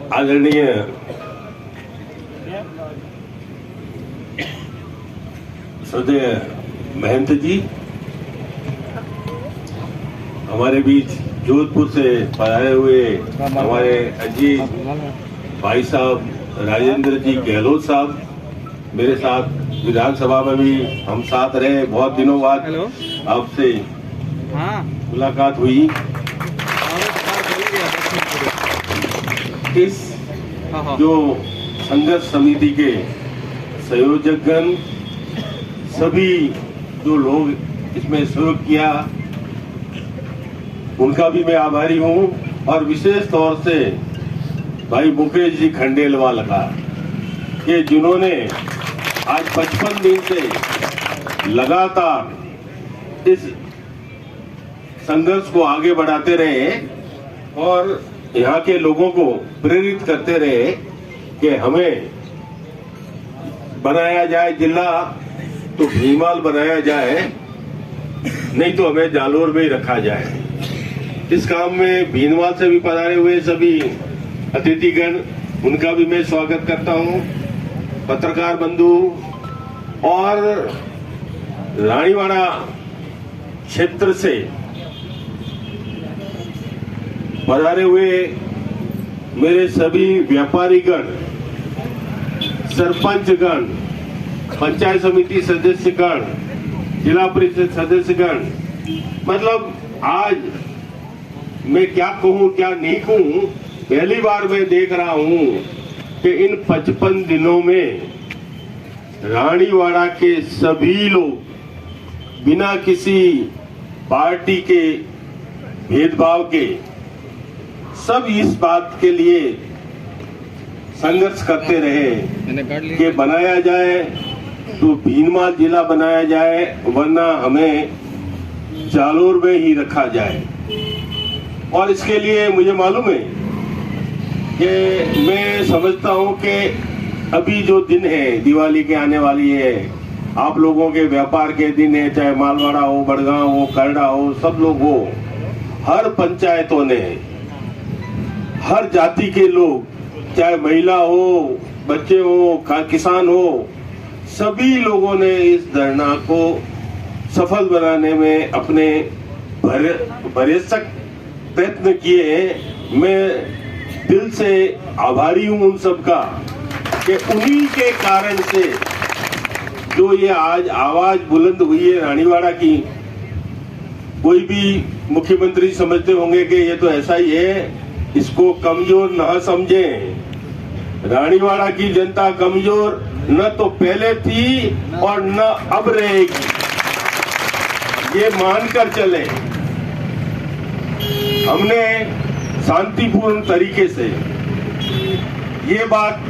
आदरणीय श्रद्धेय महंत जी, हमारे बीच जोधपुर से पधारे हुए हमारे अजीत भाई साहब राजेंद्र जी गहलोत साहब, मेरे साथ विधानसभा में भी हम साथ रहे। बहुत दिनों बाद आपसे मुलाकात हुई। इस जो संघर्ष समिति के संयोजकगण, सभी जो लोग इसमें सहयोग किया, उनका भी मैं आभारी हूं। और विशेष तौर से भाई मुकेश जी खंडेलवाल का, कि जिन्होंने आज 55 दिन से लगातार इस संघर्ष को आगे बढ़ाते रहे और यहाँ के लोगों को प्रेरित करते रहे कि हमें बनाया जाए जिला तो भीमाल बनाया जाए, नहीं तो हमें जालोर में ही रखा जाए। इस काम में भीनवाल से भी पधारे हुए सभी अतिथिगण, उनका भी मैं स्वागत करता हूं। पत्रकार बंधु और रानीवाड़ा क्षेत्र से पधारे हुए मेरे सभी व्यापारीगण, सरपंचगण, पंचायत समिति सदस्यगण, जिला परिषद सदस्यगण, मतलब आज मैं क्या कहूं क्या नहीं कहूं, पहली बार मैं देख रहा हूं कि इन 55 दिनों में रानीवाड़ा के सभी लोग बिना किसी पार्टी के भेदभाव के सब इस बात के लिए संघर्ष करते रहे कि बनाया जाए तो भीनमाल जिला बनाया जाए, वरना हमें जालोर में ही रखा जाए। और इसके लिए मुझे मालूम है कि मैं समझता हूं कि अभी जो दिन है, दिवाली के आने वाली है, आप लोगों के व्यापार के दिन है, चाहे मालवाड़ा हो, बड़गांव हो, करड़ा हो, सब लोग हो, हर पंचायतों ने, हर जाति के लोग, चाहे महिला हो, बच्चे हो, किसान हो, सभी लोगों ने इस धरना को सफल बनाने में अपने भरसक प्रयत्न किए। मैं दिल से आभारी हूं उन सब का कि उन्हीं के कारण से जो ये आज आवाज बुलंद हुई है रानीवाड़ा की। कोई भी मुख्यमंत्री समझते होंगे कि ये तो ऐसा ही है, इसको कमजोर न समझें। रानीवाड़ा की जनता कमजोर न तो पहले थी और न अब रहेगी, ये मानकर चले। हमने शांतिपूर्ण तरीके से ये बात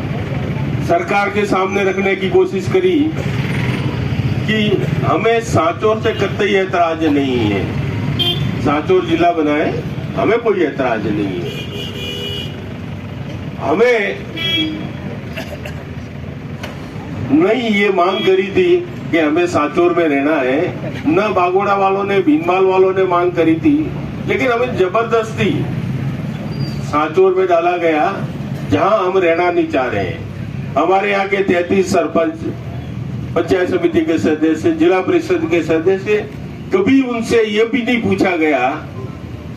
सरकार के सामने रखने की कोशिश करी कि हमें सांचौर से कतई ऐतराज नहीं है, सांचौर जिला बनाए, हमें कोई ऐतराज नहीं है। हमें नहीं ये मांग करी थी कि हमें सांचौर में रहना है, न बागोड़ा वालों ने, भीनमाल वालों ने मांग करी थी, लेकिन हमें जबरदस्ती सांचौर में डाला गया जहां हम रहना नहीं चाह रहे हैं। हमारे यहाँ के 33 सरपंच, पंचायत समिति के सदस्य, जिला परिषद के सदस्य, कभी उनसे ये भी नहीं पूछा गया,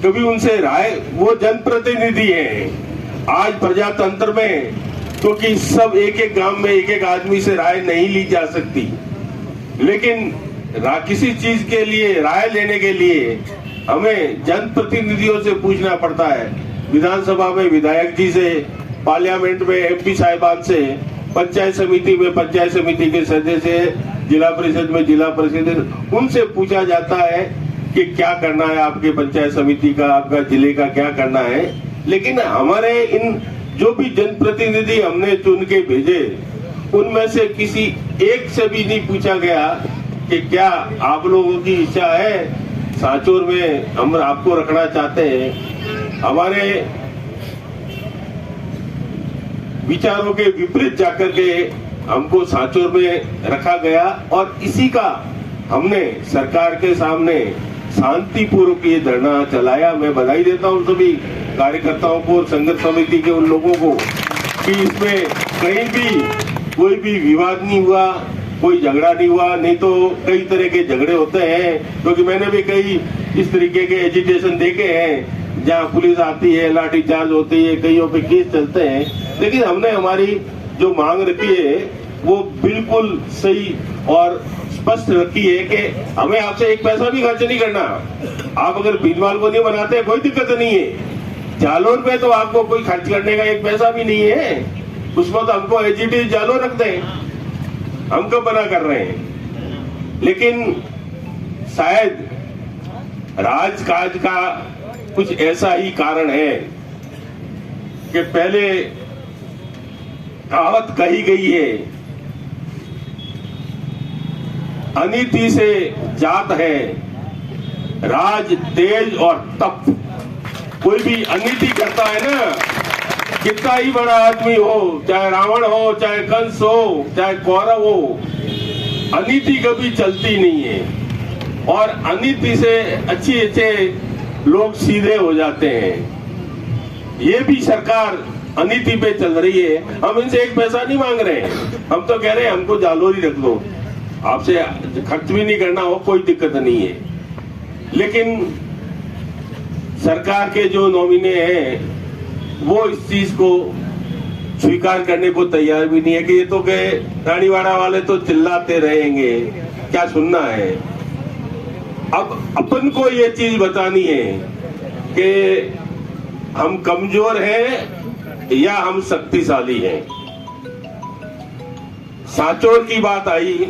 कभी उनसे राय, वो जनप्रतिनिधि हैं। आज प्रजातंत्र में क्योंकि सब एक एक गांव में एक एक आदमी से राय नहीं ली जा सकती, लेकिन किसी चीज के लिए राय लेने के लिए हमें जनप्रतिनिधियों से पूछना पड़ता है। विधानसभा में विधायक जी से, पार्लियामेंट में एमपी साहिबान से, पंचायत समिति में पंचायत समिति के सदस्य, जिला परिषद में जिला परिषद, उनसे पूछा जाता है कि क्या करना है आपके पंचायत समिति का, आपका जिले का क्या करना है। लेकिन हमारे इन जो भी जनप्रतिनिधि हमने चुन के भेजे, उनमें से किसी एक से भी नहीं पूछा गया कि क्या आप लोगों की इच्छा है सांचौर में हम आपको रखना चाहते हैं। हमारे विचारों के विपरीत जाकर के हमको सांचौर में रखा गया और इसी का हमने सरकार के सामने शांतिपूर्वक ये धरना चलाया। मैं बधाई देता हूं सभी कार्यकर्ताओं को और संघर्ष समिति के उन लोगों को कि इसमें कहीं भी कोई भी विवाद नहीं हुआ, कोई झगड़ा नहीं हुआ। नहीं तो कई तरह के झगड़े होते हैं, क्योंकि मैंने भी कई इस तरीके के एजिटेशन देखे हैं जहां पुलिस आती है, लाठीचार्ज होती है, कईयों पे केस चलते हैं। लेकिन हमने हमारी जो मांग रखी है वो बिल्कुल सही और स्पष्ट रखी है कि हमें आपसे एक पैसा भी खर्च नहीं करना। आप अगर बीजवाल को नहीं बनाते हैं, कोई दिक्कत नहीं है। जालोर पे तो आपको कोई खर्च करने का एक पैसा भी नहीं है, उसमें तो हमको एजीटी जालोर रख दें, हम कब बना कर रहे हैं। लेकिन शायद राजकाज का कुछ ऐसा ही कारण है कि पहले कहावत कही गई है, अनीति से जात है राज तेज और तप। कोई भी अनीति करता है ना, कितना ही बड़ा आदमी हो, चाहे रावण हो, चाहे कंस हो, चाहे कौरव हो, अनीति कभी चलती नहीं है। और अनीति से अच्छे लोग सीधे हो जाते हैं। ये भी सरकार अनीति पे चल रही है। हम इनसे एक पैसा नहीं मांग रहे हैं, हम तो कह रहे हैं हमको जालोर ही रख लो, आपसे खर्च भी नहीं करना हो, कोई दिक्कत नहीं है। लेकिन सरकार के जो नॉमिने हैं वो इस चीज को स्वीकार करने को तैयार भी नहीं है कि ये तो के रानीवाड़ा वाले तो चिल्लाते रहेंगे, क्या सुनना है। अब अपन को ये चीज बतानी है कि हम कमजोर हैं या हम शक्तिशाली हैं। सांचौर की बात आई,